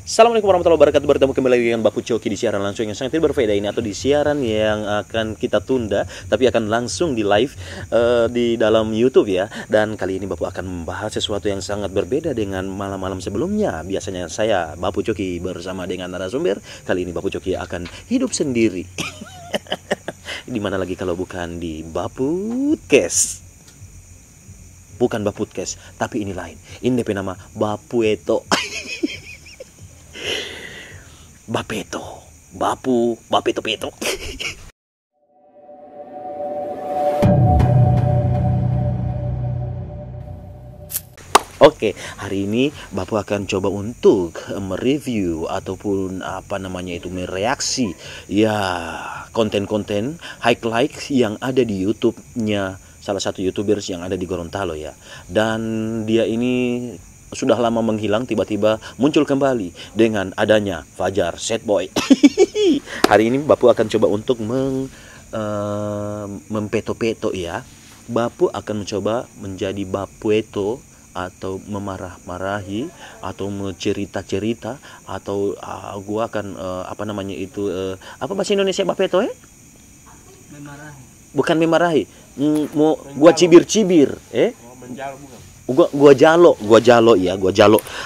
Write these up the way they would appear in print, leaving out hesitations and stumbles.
Assalamualaikum warahmatullahi wabarakatuh. Bertemu kembali lagi dengan Bapu Coki di siaran langsung yang sangat berbeda ini, atau di siaran yang akan kita tunda tapi akan langsung di live di dalam YouTube ya. Dan kali ini Bapu akan membahas sesuatu yang sangat berbeda dengan malam-malam sebelumnya. Biasanya saya Bapu Coki bersama dengan narasumber. Kali ini Bapu Coki akan hidup sendiri. Di mana lagi kalau bukan di Bapudcast. Bukan Bapudcast, tapi ini lain. Ini DP nama Bapueto. Bapeto, Bapeto. Oke, hari ini Bapu akan coba untuk mereview ataupun mereaksi ya konten-konten highlight yang ada di YouTube-nya salah satu YouTubers yang ada di Gorontalo ya. Dan dia ini sudah lama menghilang, tiba-tiba muncul kembali dengan adanya Fajar Set Boy. Hari ini Bapu akan coba untuk mempeto-peto ya. Bapu akan mencoba menjadi Bapueto atau memarah-marahi atau mencerita-cerita atau gua akan apa bahasa Indonesia Bapeto ya? Memarahi. Bukan memarahi. Mau gua cibir-cibir, Menjalo bukan? Gua jalo.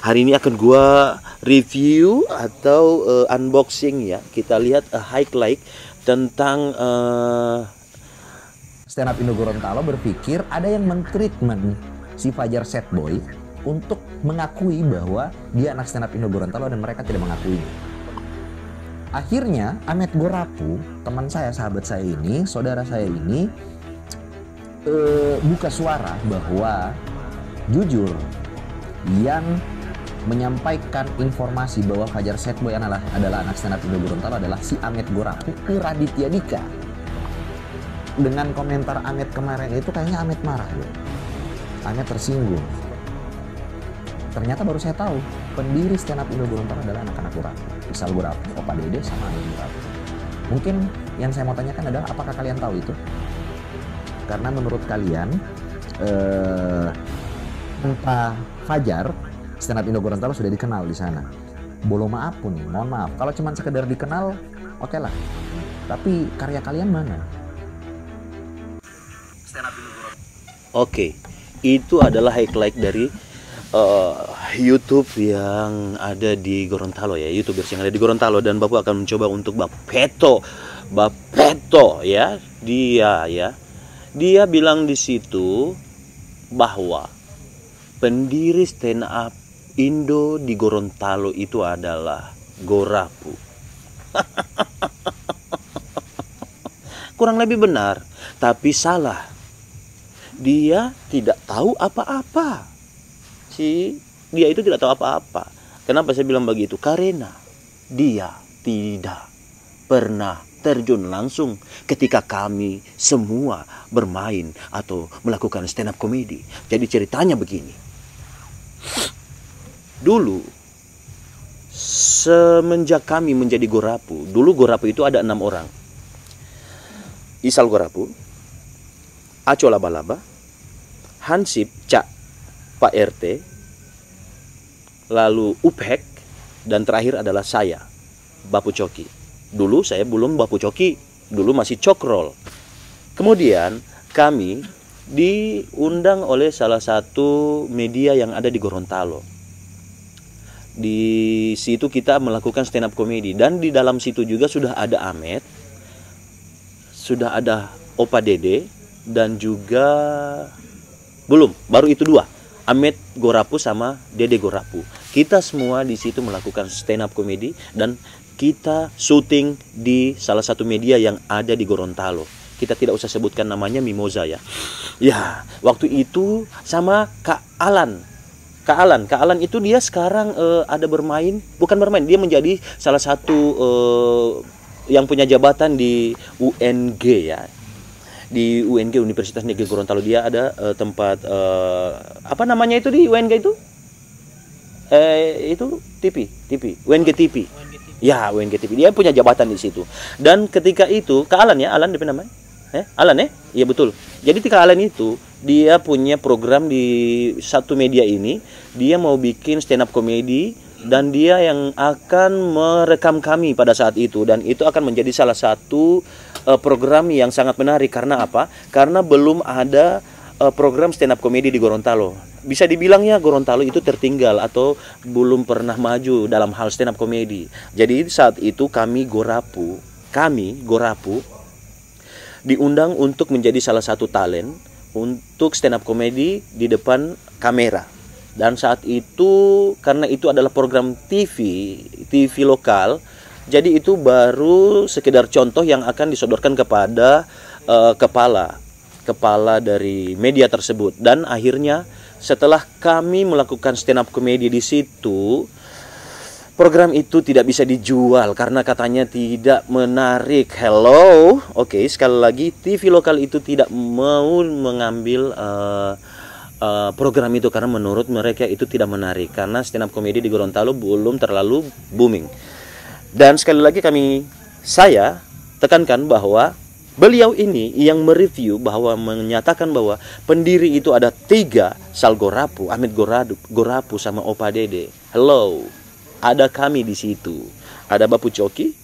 Hari ini akan gua review atau unboxing ya. Kita lihat highlight tentang Stand Up Indo Gorontalo berpikir ada yang mentreatment si Fajar Set Boy untuk mengakui bahwa dia anak Stand Up Indo Gorontalo dan mereka tidak mengakuinya. Akhirnya Ahmed Gorapu, teman saya, sahabat saya ini, saudara saya ini buka suara bahwa jujur yang menyampaikan informasi bahwa Fajar Set Boy adalah anak Stand Up Indo Gorontalo adalah si Ahmed Gorapu ke Raditya Dika. Dengan komentar Ahmed kemarin itu kayaknya Ahmed marah loh. Ahmed tersinggung. Ternyata baru saya tahu pendiri Stand Up Indo Gorontalo adalah anak-anak Gorapu. Isal Gorapu, Opa Dede sama Ahmed Gorapu. Mungkin yang saya mau tanyakan adalah apakah kalian tahu itu? Karena menurut kalian tanpa Fajar, Stand Up Indo Gorontalo sudah dikenal di sana. Bolo maaf pun nih, mohon maaf. Kalau cuma sekedar dikenal, oke lah. Tapi karya kalian mana? Stand Up Indo Gorontalo. Oke, itu adalah highlight dari YouTube yang ada di Gorontalo ya, YouTubers yang ada di Gorontalo, dan Bapak akan mencoba untuk Bapeto ya. Dia bilang di situ bahwa pendiri Stand Up Indo di Gorontalo itu adalah Gorapu. Kurang lebih benar, tapi salah. Dia tidak tahu apa-apa. Dia itu tidak tahu apa-apa. Kenapa saya bilang begitu? Karena dia tidak pernah terjun langsung ketika kami semua bermain atau melakukan stand up comedy. Jadi ceritanya begini. Dulu semenjak kami menjadi Gorapu, dulu Gorapu itu ada 6 orang. Isal Gorapu, Aco Laba-Laba, Hansip Cak Pak RT, lalu Uphek, dan terakhir adalah saya, Bapu Coki. Dulu saya belum Bapu Coki, dulu masih Cokrol. Kemudian kami diundang oleh salah satu media yang ada di Gorontalo. Di situ kita melakukan stand up comedy, dan di dalam situ juga sudah ada Ahmed, sudah ada Opa Dede, dan juga baru itu 2. Ahmed Gorapu sama Dede Gorapu. Kita semua di situ melakukan stand up comedy dan kita syuting di salah satu media yang ada di Gorontalo. Kita tidak usah sebutkan namanya, Mimosa ya. Ya, waktu itu sama Kak Alan. Kak Alan itu dia sekarang ada bukan bermain, dia menjadi salah satu yang punya jabatan di UNG ya. Di UNG, Universitas Negeri Gorontalo. Dia ada tempat apa namanya itu di UNG itu? Itu TV, UNG TV. Ya, UNG TV. Dia punya jabatan di situ. Dan ketika itu, Kak Alan ya, Alan DP namanya? Alan ya? Iya betul. Jadi Kak Alan itu dia punya program di satu media ini. Dia mau bikin stand up comedy dan dia yang akan merekam kami pada saat itu, dan itu akan menjadi salah satu program yang sangat menarik. Karena apa? Karena belum ada program stand up comedy di Gorontalo. Bisa dibilangnya Gorontalo itu tertinggal atau belum pernah maju dalam hal stand up comedy. Jadi saat itu kami Gorapu diundang untuk menjadi salah satu talent untuk stand up comedy di depan kamera. Dan saat itu karena itu adalah program TV lokal, jadi itu baru sekedar contoh yang akan disodorkan kepada kepala dari media tersebut. Dan akhirnya setelah kami melakukan stand up comedy di situ, program itu tidak bisa dijual karena katanya tidak menarik. Hello, oke, sekali lagi TV lokal itu tidak mau mengambil program itu karena menurut mereka itu tidak menarik, karena stand up comedy di Gorontalo belum terlalu booming. Dan sekali lagi saya tekankan bahwa beliau ini yang mereview bahwa menyatakan bahwa pendiri itu ada 3, Sal Gorapu, Ahmed Gorapu sama Opa Dede. Hello, ada kami di situ. Ada Bapu Coki,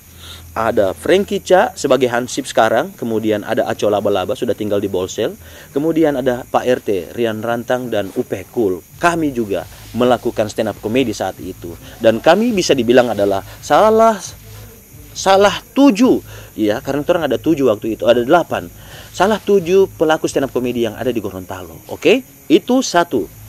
ada Frankie Cha sebagai Hansip sekarang, kemudian ada Aco Laba-Laba sudah tinggal di Bolsel, kemudian ada Pak RT, Rian Rantang dan Upe Cool. Kami juga melakukan stand up comedy saat itu, dan kami bisa dibilang adalah salah 7 ya, karena orang ada 7 waktu itu, ada 8, salah 7 pelaku stand up comedy yang ada di Gorontalo. Oke, itu 1.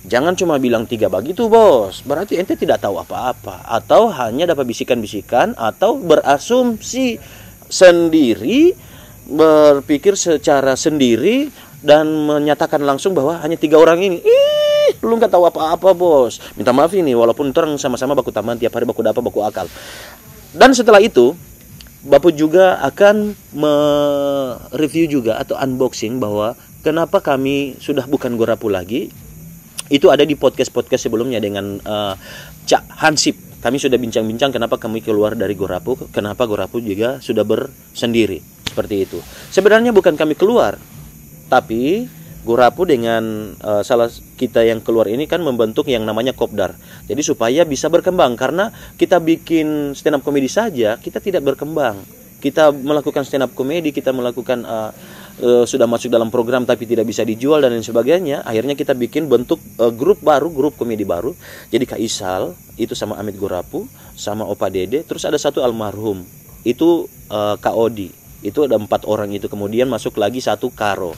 Jangan cuma bilang 3 begitu bos, berarti ente tidak tahu apa-apa, atau hanya dapat bisikan-bisikan, atau berasumsi sendiri, berpikir secara sendiri, dan menyatakan langsung bahwa hanya 3 orang ini. Lu nggak tahu apa-apa bos. Minta maaf ini, walaupun orang sama-sama baku taman tiap hari, baku dapat, baku akal. Dan setelah itu Bapak juga akan mereview juga atau unboxing bahwa kenapa kami sudah bukan Gorapu lagi. Itu ada di podcast sebelumnya dengan Cak Hansip. Kami sudah bincang-bincang kenapa kami keluar dari Gorapu, kenapa Gorapu juga sudah bersendiri. Seperti itu. Sebenarnya bukan kami keluar, tapi Gorapu dengan salah kita yang keluar ini kan membentuk yang namanya Kopdar. Jadi supaya bisa berkembang, karena kita bikin stand up comedy saja kita tidak berkembang. Kita melakukan stand up comedy, kita melakukan sudah masuk dalam program tapi tidak bisa dijual dan lain sebagainya. Akhirnya kita bikin bentuk grup baru, grup komedi baru. Jadi Kak Isal itu sama Ahmed Gorapu, sama Opa Dede, terus ada satu almarhum itu Kak Odi. Itu ada 4 orang itu. Kemudian masuk lagi satu Karo.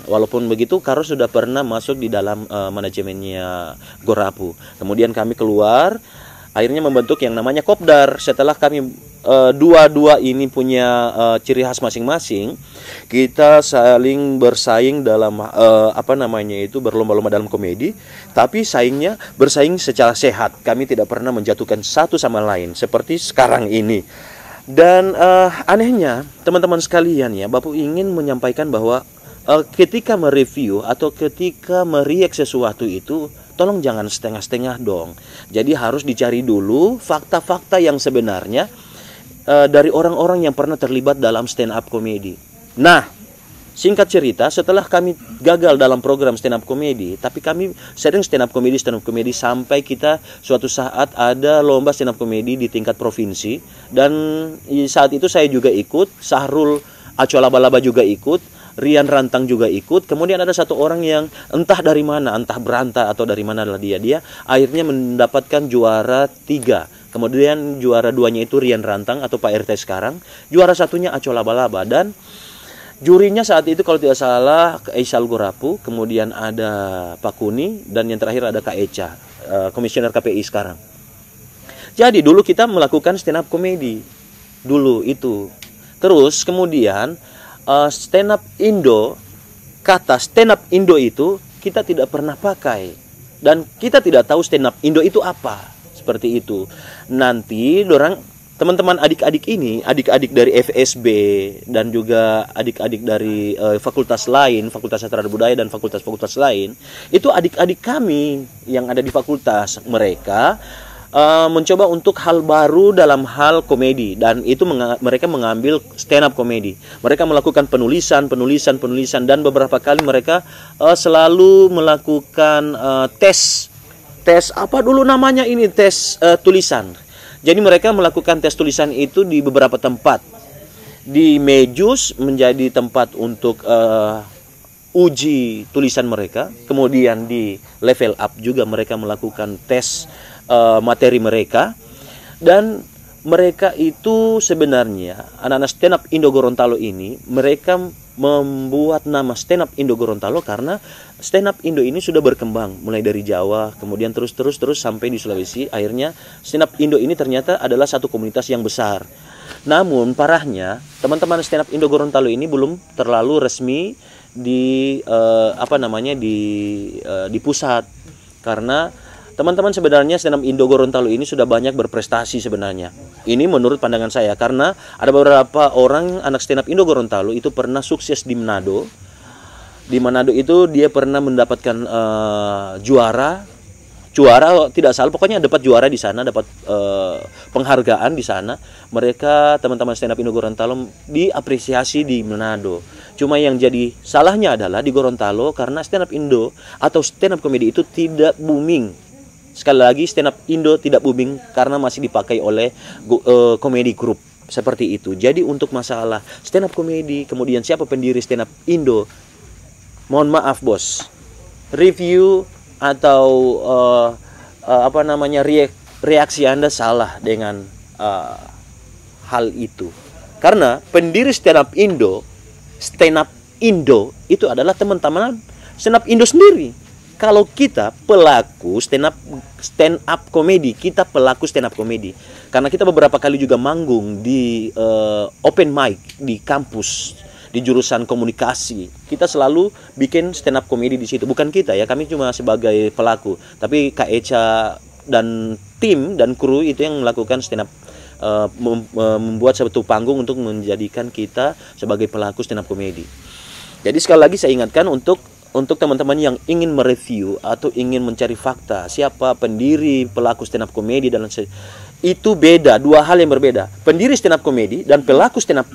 Walaupun begitu Karo sudah pernah masuk di dalam manajemennya Gorapu. Kemudian kami keluar, akhirnya membentuk yang namanya Kopdar. Setelah kami dua ini punya ciri khas masing-masing, kita saling bersaing dalam berlomba-lomba dalam komedi, tapi saingnya bersaing secara sehat. Kami tidak pernah menjatuhkan satu sama lain seperti sekarang ini. Dan anehnya teman-teman sekalian ya, Bapak ingin menyampaikan bahwa ketika mereview atau ketika meriak sesuatu itu, tolong jangan setengah-setengah dong. Jadi harus dicari dulu fakta-fakta yang sebenarnya dari orang-orang yang pernah terlibat dalam stand up comedy. Nah, singkat cerita, setelah kami gagal dalam program stand up comedy, tapi kami sering stand up comedy sampai kita suatu saat ada lomba stand up comedy di tingkat provinsi, dan saat itu saya juga ikut, Sahrul Aco Laba-Laba juga ikut, Rian Rantang juga ikut. Kemudian ada satu orang yang entah dari mana, entah berantah atau dari mana lah dia akhirnya mendapatkan juara 3. Kemudian juara 2-nya itu Rian Rantang atau Pak RT sekarang. Juara 1-nya Aco Laba-Laba. Dan jurinya saat itu kalau tidak salah Isal Gorapu, kemudian ada Pak Kuni, dan yang terakhir ada Kak Eca, komisioner KPI sekarang. Jadi dulu kita melakukan stand up comedy dulu itu. Terus kemudian stand up Indo, kata stand up Indo itu kita tidak pernah pakai, dan kita tidak tahu stand up Indo itu apa. Seperti itu. Nanti teman-teman adik-adik ini, adik-adik dari FSB dan juga adik-adik dari fakultas lain, Fakultas Sastra dan Budaya dan fakultas-fakultas lain, itu adik-adik kami yang ada di fakultas. Mereka mencoba untuk hal baru dalam hal komedi, dan itu mereka mengambil stand up komedi. Mereka melakukan penulisan, dan beberapa kali mereka selalu melakukan tes tes apa dulu namanya ini, tes tulisan. Jadi mereka melakukan tes tulisan itu di beberapa tempat. Di Mejus menjadi tempat untuk uji tulisan mereka. Kemudian di Level Up juga mereka melakukan tes materi mereka. Dan mereka itu sebenarnya anak-anak stand up Indo Gorontalo ini, mereka membuat nama stand up Indo Gorontalo karena stand up Indo ini sudah berkembang mulai dari Jawa, kemudian terus sampai di Sulawesi. Akhirnya stand up Indo ini ternyata adalah satu komunitas yang besar. Namun parahnya teman-teman stand up Indo Gorontalo ini belum terlalu resmi di di pusat, karena teman-teman sebenarnya stand up Indo Gorontalo ini sudah banyak berprestasi sebenarnya. Ini menurut pandangan saya, karena ada beberapa orang anak stand up Indo Gorontalo itu pernah sukses di Manado. Di Manado itu dia pernah mendapatkan juara tidak salah, pokoknya dapat juara di sana, dapat penghargaan di sana. Mereka teman-teman stand up Indo Gorontalo diapresiasi di Manado. Cuma yang jadi salahnya adalah di Gorontalo, karena stand up Indo atau stand up komedi itu tidak booming. Sekali lagi, stand up Indo tidak booming karena masih dipakai oleh komedi group seperti itu. Jadi untuk masalah stand up komedi, kemudian siapa pendiri stand up Indo, mohon maaf bos, review atau reaksi Anda salah dengan hal itu. Karena pendiri stand up Indo itu adalah teman-teman stand up Indo sendiri. Kalau kita pelaku stand up komedi, kita pelaku stand up komedi. Karena kita beberapa kali juga manggung di open mic di kampus, di jurusan komunikasi. Kita selalu bikin stand up komedi di situ. Bukan kita ya, kami cuma sebagai pelaku. Tapi Kak Echa dan tim dan kru itu yang melakukan stand up, membuat satu panggung untuk menjadikan kita sebagai pelaku stand up komedi. Jadi sekali lagi saya ingatkan untuk teman-teman yang ingin mereview atau ingin mencari fakta siapa pendiri pelaku stand up komedi dan itu beda, dua hal yang berbeda. Pendiri stand up komedi dan pelaku stand up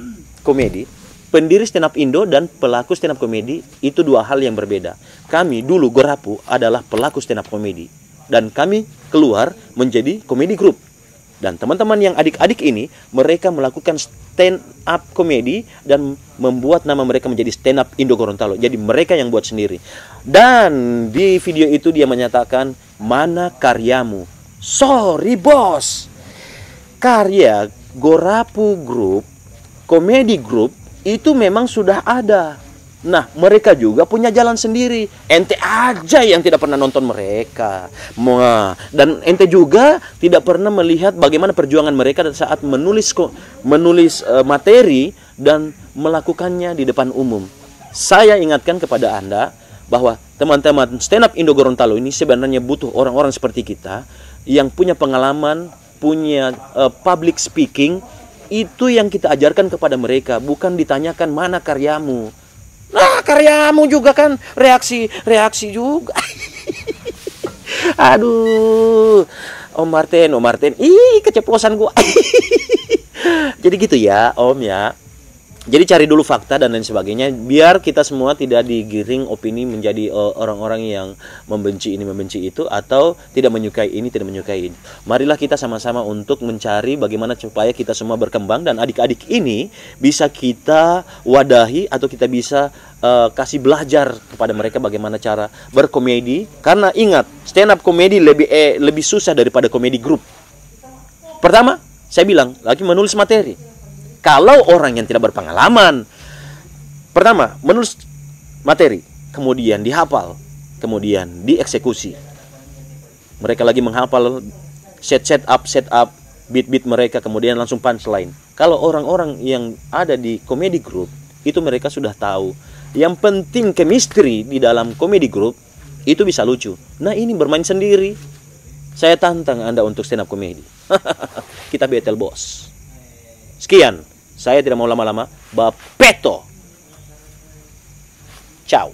komedi, pendiri stand up Indo dan pelaku stand up komedi itu dua hal yang berbeda. Kami dulu Gorapu adalah pelaku stand up komedi dan kami keluar menjadi komedi group. Dan teman-teman yang adik-adik ini, mereka melakukan stand up komedi dan membuat nama mereka menjadi stand up Indo Gorontalo. Jadi mereka yang buat sendiri. Dan di video itu dia menyatakan, mana karyamu? Sorry bos, karya Gorapu Group, komedi group itu memang sudah ada. Nah, mereka juga punya jalan sendiri. Ente aja yang tidak pernah nonton mereka. Dan ente juga tidak pernah melihat bagaimana perjuangan mereka saat menulis materi dan melakukannya di depan umum. Saya ingatkan kepada Anda bahwa teman-teman stand up Indo Gorontalo ini sebenarnya butuh orang-orang seperti kita yang punya pengalaman, punya public speaking. Itu yang kita ajarkan kepada mereka, bukan ditanyakan mana karyamu. Nah, karyamu juga kan reaksi juga. Aduh, Om Martin, keceplosan gua. Jadi gitu ya, Om ya. Jadi cari dulu fakta dan lain sebagainya, biar kita semua tidak digiring opini menjadi orang-orang yang membenci ini, membenci itu, atau tidak menyukai ini, tidak menyukai ini. Marilah kita sama-sama untuk mencari bagaimana supaya kita semua berkembang dan adik-adik ini bisa kita wadahi atau kita bisa kasih belajar kepada mereka bagaimana cara berkomedi. Karena ingat, stand up komedi lebih susah daripada komedi grup. Pertama, saya bilang lagi menulis materi. Kalau orang yang tidak berpengalaman, pertama menulis materi, kemudian dihafal, kemudian dieksekusi. Mereka lagi menghafal set up beat mereka, kemudian langsung punchline. Kalau orang-orang yang ada di komedi group itu mereka sudah tahu. Yang penting chemistry di dalam komedi group itu bisa lucu. Nah, ini bermain sendiri. Saya tantang Anda untuk stand up komedi. Kita battle bos. Sekian, saya tidak mau lama-lama. Bapeto. Ciao.